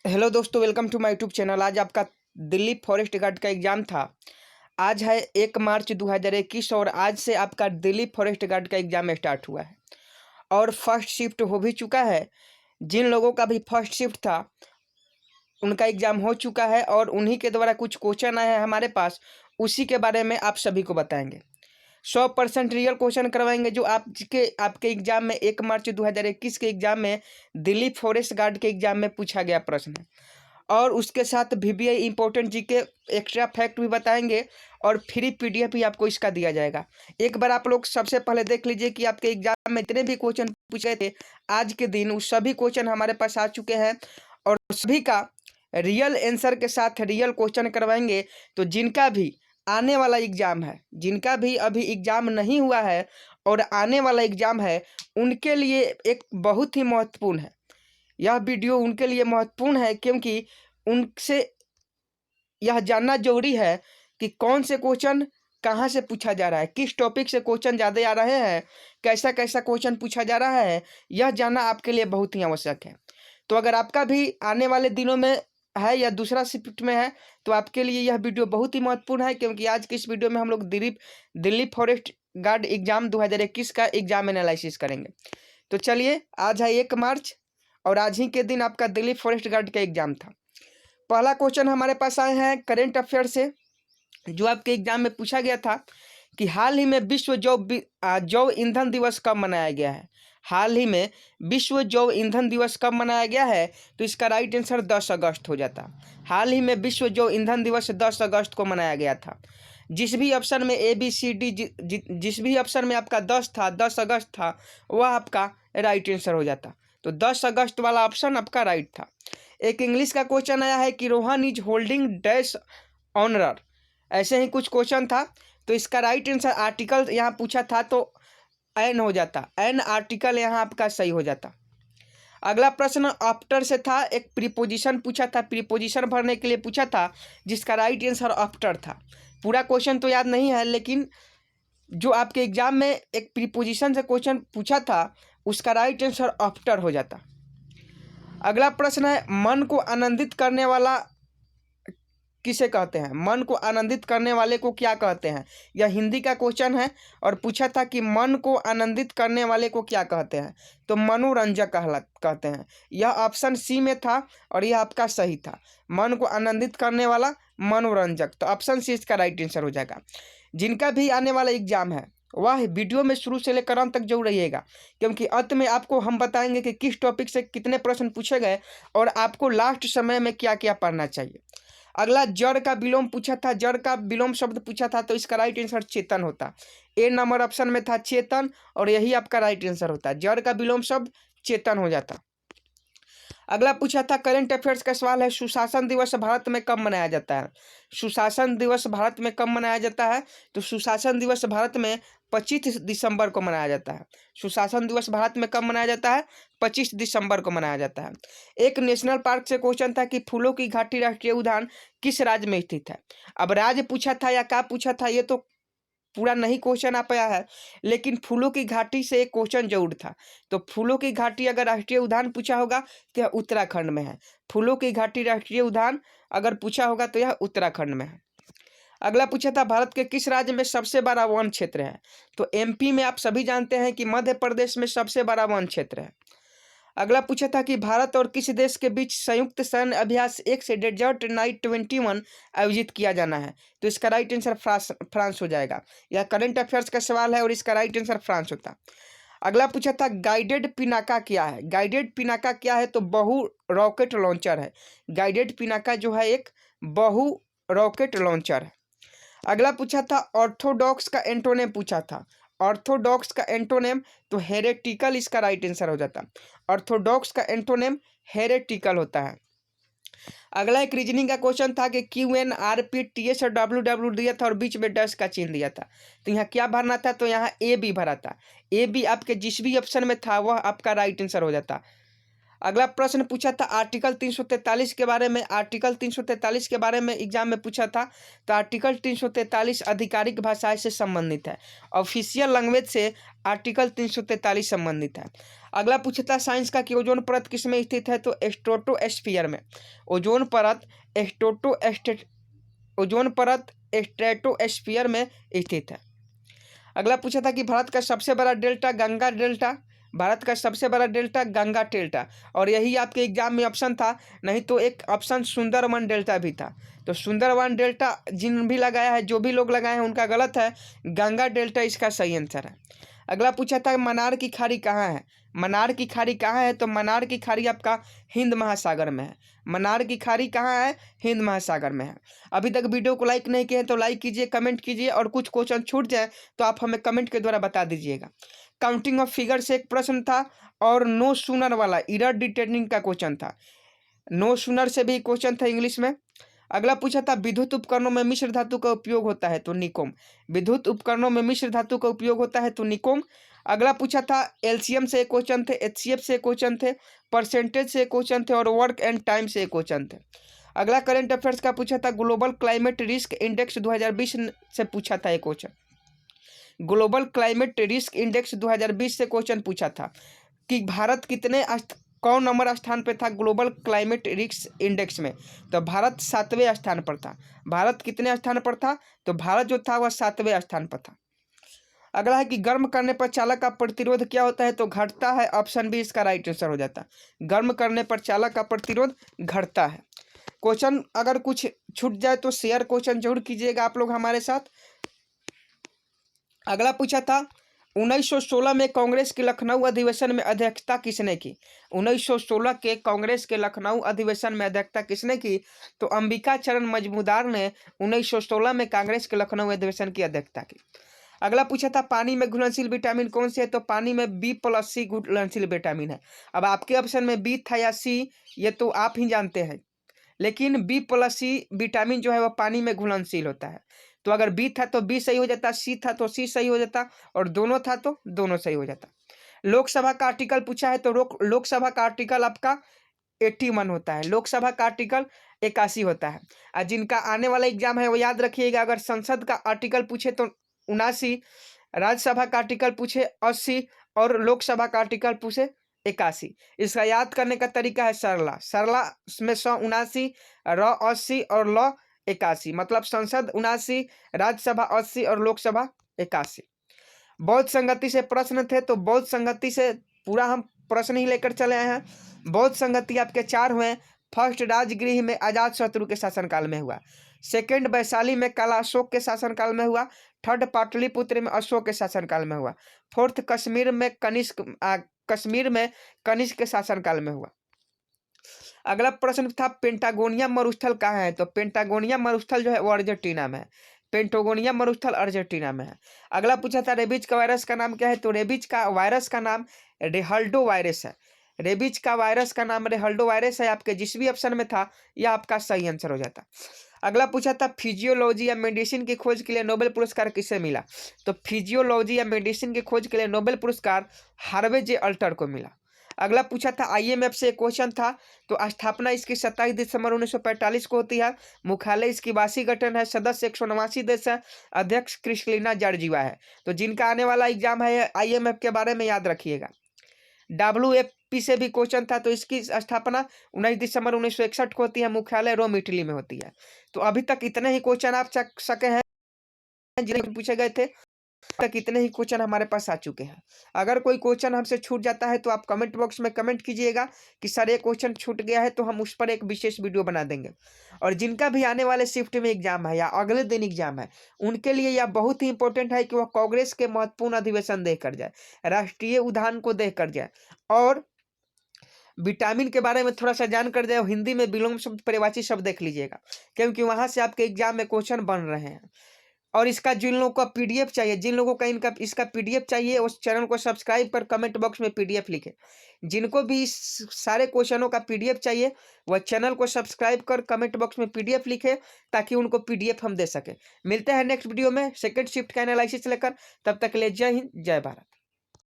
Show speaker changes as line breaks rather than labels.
Hello दोस्तों, welcome to my YouTube channel. आज आपका दिल्ली फॉरेस्ट गार्ड का एग्ज़ाम था। आज है 1 मार्च 2021 और आज से आपका दिल्ली फॉरेस्ट गार्ड का एग्ज़ाम स्टार्ट हुआ है और फर्स्ट शिफ्ट हो भी चुका है। जिन लोगों का भी फर्स्ट शिफ्ट था उनका एग्ज़ाम हो चुका है और उन्हीं के द्वारा कुछ क्वेश्चन आए हैं हमारे पास, उसी के बारे में आप सभी को बताएंगे। 100% रियल क्वेश्चन करवाएंगे जो आपके एग्जाम में 1 मार्च 2021 के एग्जाम में दिल्ली फॉरेस्ट गार्ड के एग्जाम में पूछा गया प्रश्न है। और उसके साथ VBI important GK extra fact भी बताएंगे और फ्री PDF भी आपको इसका दिया जाएगा। एक बार आप लोग सबसे पहले देख लीजिए कि आपके एग्जाम में जितने भी क्वेश्चन पूछे थे आज के दिन, उस सभी क्वेश्चन हमारे पास आ चुके हैं और सभी का रियल आंसर के साथ रियल क्वेश्चन करवाएंगे। तो जिनका भी आने वाला एग्जाम है, जिनका भी अभी एग्जाम नहीं हुआ है और आने वाला एग्जाम है, उनके लिए एक बहुत ही महत्वपूर्ण है। यह वीडियो उनके लिए महत्वपूर्ण है क्योंकि उनसे यह जानना जरूरी है कि कौन से क्वेश्चन कहाँ से पूछा जा रहा है, किस टॉपिक से क्वेश्चन ज़्यादा आ रहे हैं, कैसा कैसा क्वेश्चन पूछा जा रहा है। यह जानना आपके लिए बहुत ही आवश्यक है। तो अगर आपका भी आने वाले दिनों में है या दूसरा शिफ्ट में है तो आपके लिए यह वीडियो बहुत ही महत्वपूर्ण है, क्योंकि आज की इस वीडियो में हम लोग दिल्ली फॉरेस्ट गार्ड एग्जाम 2021 का एग्जाम एनालिसिस करेंगे। तो चलिए, आज है 1 मार्च और आज ही के दिन आपका दिल्ली फॉरेस्ट गार्ड का एग्जाम था। पहला क्वेश्चन हमारे पास आए हैं करेंट अफेयर से, जो आपके एग्जाम में पूछा गया था कि हाल ही में विश्व जैव ईंधन दिवस कब मनाया गया है। हाल ही में विश्व जैव ईंधन दिवस कब मनाया गया है, तो इसका राइट आंसर 10 अगस्त हो जाता। हाल ही में विश्व जैव ईंधन दिवस 10 अगस्त को मनाया गया था। जिस भी ऑप्शन में ABCD जिस भी ऑप्शन में आपका 10 अगस्त था, वह आपका राइट आंसर हो जाता। तो 10 अगस्त वाला ऑप्शन आपका राइट था। एक इंग्लिश का क्वेश्चन आया है कि Rohan is holding dash honour, ऐसे ही कुछ क्वेश्चन था। तो इसका राइट आंसर आर्टिकल यहाँ पूछा था तो एन हो जाता, एन आर्टिकल यहाँ आपका सही हो जाता। अगला प्रश्न आफ्टर से था, एक प्रीपोजिशन पूछा था, प्रीपोजिशन भरने के लिए पूछा था, जिसका राइट आंसर आफ्टर था। पूरा क्वेश्चन तो याद नहीं है, लेकिन जो आपके एग्जाम में एक प्रीपोजिशन से क्वेश्चन पूछा था उसका राइट आंसर आफ्टर हो जाता। अगला प्रश्न है, मन को आनंदित करने वाला किसे कहते हैं, मन को आनंदित करने वाले को क्या कहते हैं। यह हिंदी का क्वेश्चन है और पूछा था कि मन को आनंदित करने वाले को क्या कहते हैं, तो मनोरंजक कहते हैं। यह ऑप्शन सी में था और यह आपका सही था। मन को आनंदित करने वाला मनोरंजक, तो ऑप्शन सी इसका राइट आंसर हो जाएगा। जिनका भी आने वाला एग्जाम है वह वीडियो में शुरू से लेकर अंत तक जरूर रहिएगा, क्योंकि अंत में आपको हम बताएंगे कि किस टॉपिक से कितने प्रश्न पूछे गए और आपको लास्ट समय में क्या क्या पढ़ना चाहिए। अगला जड़ का विलोम पूछा था, जड़ का विलोम शब्द पूछा था, तो इसका राइट आंसर चेतन होता। ए नंबर ऑप्शन में था चेतन और यही आपका राइट आंसर होता। जड़ का विलोम शब्द चेतन हो जाता। अगला पूछा था करंट अफेयर्स का सवाल है, सुशासन दिवस भारत में कब मनाया जाता है। सुशासन दिवस भारत में कब मनाया जाता है, तो सुशासन दिवस भारत में 25 दिसंबर को मनाया जाता है। सुशासन दिवस भारत में कब मनाया जाता है, 25 दिसंबर को मनाया जाता है। एक नेशनल पार्क से क्वेश्चन था कि फूलों की घाटी राष्ट्रीय उद्यान किस राज्य में स्थित है। अब राज्य पूछा था या क्या पूछा था ये तो पूरा नहीं क्वेश्चन आ पाया है, लेकिन फूलों की घाटी से एक क्वेश्चन जरूर था। तो फूलों की घाटी अगर राष्ट्रीय उद्यान पूछा होगा तो यह उत्तराखंड में है। फूलों की घाटी राष्ट्रीय उद्यान अगर पूछा होगा तो यह उत्तराखंड में है। अगला पूछा था भारत के किस राज्य में सबसे बड़ा वन क्षेत्र है, तो MP में आप सभी जानते हैं कि मध्य प्रदेश में सबसे बड़ा वन क्षेत्र है। अगला पूछा था कि भारत और किस देश के बीच संयुक्त सैन्य अभ्यास 1 से डेजर्ट नाइट 21 आयोजित किया जाना है, तो इसका राइट आंसर फ्रांस हो जाएगा। यह करंट अफेयर्स का सवाल है और इसका राइट आंसर फ्रांस होता। अगला पूछा था गाइडेड पिनाका क्या है। गाइडेड पिनाका क्या है, तो बहु रॉकेट लॉन्चर है। गाइडेड पिनाका जो है एक बहु रॉकेट लॉन्चर है। अगला पूछा था ऑर्थोडॉक्स का एंटोनेम पूछा था। ऑर्थोडॉक्स का एंटोनेम तो हेरेटिकल इसका राइट आंसर हो जाता। ऑर्थोडॉक्स का एंटोनेम हेरेटिकल होता है। अगला एक रीजनिंग का क्वेश्चन था कि QN RP TS और WW दिया था और बीच में डैश का चिन्ह दिया था, तो यहाँ क्या भरना था, तो यहाँ AB भरा था। AB आपके जिस भी ऑप्शन में था वह आपका राइट आंसर हो जाता। अगला प्रश्न पूछा था आर्टिकल 343 के बारे में। आर्टिकल 343 के बारे में एग्जाम में पूछा था। तो आर्टिकल 343 आधिकारिक भाषा से संबंधित है, ऑफिशियल लैंग्वेज से आर्टिकल 343 संबंधित है। अगला पूछा था साइंस का कि ओजोन परत किस में स्थित है। तो स्ट्रेटोस्फीयर में। ओजोन परत ओजोन परत स्ट्रेटोस्फीयर में स्थित है। अगला पूछा था कि भारत का सबसे बड़ा डेल्टा गंगा डेल्टा। भारत का सबसे बड़ा डेल्टा गंगा डेल्टा, और यही आपके एग्जाम में ऑप्शन था, नहीं तो एक ऑप्शन सुंदरवन डेल्टा भी था। तो सुंदरवन डेल्टा जिन भी लगाया है, जो भी लोग लगाए हैं उनका गलत है, गंगा डेल्टा इसका सही आंसर है। अगला पूछा था मनार की खाड़ी कहाँ है। मनार की खाड़ी कहाँ है। तो मनार की खाड़ी आपका हिंद महासागर में है। मनार की खाड़ी कहाँ है, हिंद महासागर में है। अभी तक वीडियो को लाइक नहीं किए हैं तो लाइक कीजिए, कमेंट कीजिए, और कुछ क्वेश्चन छूट जाए तो आप हमें कमेंट के द्वारा बता दीजिएगा। काउंटिंग ऑफ फिगर से एक प्रश्न था, और नो सूनर वाला एरर डिटेक्टिंग का क्वेश्चन था। नो सूनर से भी क्वेश्चन था इंग्लिश में। अगला पूछा था विद्युत उपकरणों में मिश्र धातु का उपयोग होता है। तो निकोम। विद्युत उपकरणों में मिश्र धातु का उपयोग होता है, तो निकोम। अगला पूछा था एलसीएम से क्वेश्चन थे, एचसीएफ से क्वेश्चन थे, परसेंटेज से क्वेश्चन थे, और वर्क एंड टाइम से क्वेश्चन थे। अगला करंट अफेयर्स का पूछा था ग्लोबल क्लाइमेट रिस्क इंडेक्स 2020 से पूछा था एक question. Global climate risk index 2020 से क्वेश्चन पूछा था कि भारत कौन नंबर स्थान पे था ग्लोबल क्लाइमेट रिस्क इंडेक्स में। तो भारत 7वें स्थान पर था। भारत कितने स्थान पर था। तो भारत जो था वह 7वें स्थान पर था। अगला है कि गर्म करने पर चालक का प्रतिरोध क्या होता है। तो घटता है। ऑप्शन बी इसका राइट आंसर हो जाता है। गर्म करने पर चालक का प्रतिरोध घटता है। क्वेश्चन अगर कुछ छूट जाए तो शेयर क्वेश्चन जरूर कीजिएगा आप लोग हमारे साथ। अगला पूछा था 1916 में कांग्रेस के लखनऊ अधिवेशन में अध्यक्षता किसने की। 1916 के कांग्रेस के लखनऊ अधिवेशन में अध्यक्षता किसने की। तो अंबिका चरण मजमूदार ने 1916 में कांग्रेस के लखनऊ अधिवेशन की अध्यक्षता की। अगला पूछा था पानी में घुलनशील विटामिन कौन से है। तो पानी में B+C घुलनशील विटामिन है। अब आपके ऑप्शन में बी था या सी, ये तो आप ही जानते हैं, लेकिन B+C विटामिन जो है वह पानी में घुलनशील होता है। तो अगर बी था तो बी सही हो जाता, सी था तो सी सही हो जाता, और दोनों था तो दोनों सही हो जाता। लोकसभा का आर्टिकल पूछा है। तो लोकसभा का आर्टिकल आपका 81 होता है। लोकसभा का आर्टिकल 81 होता है। और जिनका आने वाला एग्जाम है वो याद रखिएगा, अगर संसद का आर्टिकल पूछे तो 79, राज्यसभा का आर्टिकल पूछे 80, और लोकसभा का आर्टिकल पूछे 81। इसका याद करने का तरीका है सरला। सरला में 179, र 80 और ल 81, मतलब संसद 79, राज्यसभा 80 और लोकसभा 81। बौद्ध संगति से प्रश्न थे। तो बौद्ध संगति से पूरा हम प्रश्न ही लेकर चले आए हैं। बौद्ध संगति आपके 4 हुए। फर्स्ट राजगृह में अजात शत्रु के शासनकाल में हुआ। सेकंड वैशाली में काला अशोक के शासनकाल में हुआ। थर्ड पाटलिपुत्र में अशोक के शासनकाल में हुआ। फोर्थ कश्मीर में कनिष्क के शासनकाल में हुआ। अगला प्रश्न था पेंटागोनिया मरुस्थल कहाँ है। तो पेंटागोनिया मरुस्थल जो है वो अर्जेंटीना में है। पेंटागोनिया मरुस्थल अर्जेंटीना में है। अगला पूछा था रेबीज का वायरस का नाम क्या है। तो रेबीज का वायरस का नाम रेहल्डो वायरस है। रेबीज का वायरस का नाम रेहल्डो वायरस है। आपके जिस भी ऑप्शन में था यह आपका सही आंसर हो जाता। अगला पूछा था फिजियोलॉजी या मेडिसिन की खोज के लिए नोबेल पुरस्कार किसे मिला। तो फिजियोलॉजी या मेडिसिन की खोज के लिए नोबेल पुरस्कार हार्वे जे अल्टर को मिला। अगला पूछा था आईएमएफ से क्वेश्चन था। तो स्थापना इसकी 27 दिसंबर 1945 को होती है। मुख्यालय इसकी 82 गठन है। सदस्य 189 देश है। अध्यक्ष क्रिस्टलिना जॉर्जिवा है। तो जिनका आने वाला एग्जाम है आईएमएफ के बारे में याद रखिएगा। WFP से भी क्वेश्चन था। तो इसकी स्थापना 19 दिसंबर 1961 को होती है। मुख्यालय रोम इटली में होती है। तो अभी तक इतने ही क्वेश्चन आप सके हैं जिन्हें पूछे गए थे। तक इतने ही क्वेश्चन हमारे पास आ चुके हैं। अगर कोई क्वेश्चन हमसे छूट जाता है तो आप कमेंट बॉक्स में कमेंट कीजिएगा कि सर ये क्वेश्चन छूट गया है, तो हम उस पर एक विशेष वीडियो बना देंगे। और जिनका भी आने वाले शिफ्ट में एग्जाम है या अगले दिन एग्जाम है, उनके लिए यह बहुत ही इंपॉर्टेंट है कि वह कांग्रेस के महत्वपूर्ण अधिवेशन देख कर जाए, राष्ट्रीय उद्यान को देख कर जाए, और विटामिन के बारे में थोड़ा सा जान कर जाए। हिंदी में विलोम शब्द पर्यायवाची शब्द देख लीजिएगा, क्योंकि वहां से आपके एग्जाम में क्वेश्चन बन रहे हैं। और इसका जिन लोगों का पीडीएफ चाहिए, जिन लोगों का इसका पीडीएफ चाहिए, उस चैनल को सब्सक्राइब कर कमेंट बॉक्स में पीडीएफ लिखे। जिनको भी इस सारे क्वेश्चनों का पीडीएफ चाहिए वह चैनल को सब्सक्राइब कर कमेंट बॉक्स में पीडीएफ लिखे, ताकि उनको पीडीएफ हम दे सके। मिलते हैं नेक्स्ट वीडियो में सेकंड शिफ्ट का एनालिसिस लेकर। तब तक के लिए जय हिंद, जय भारत।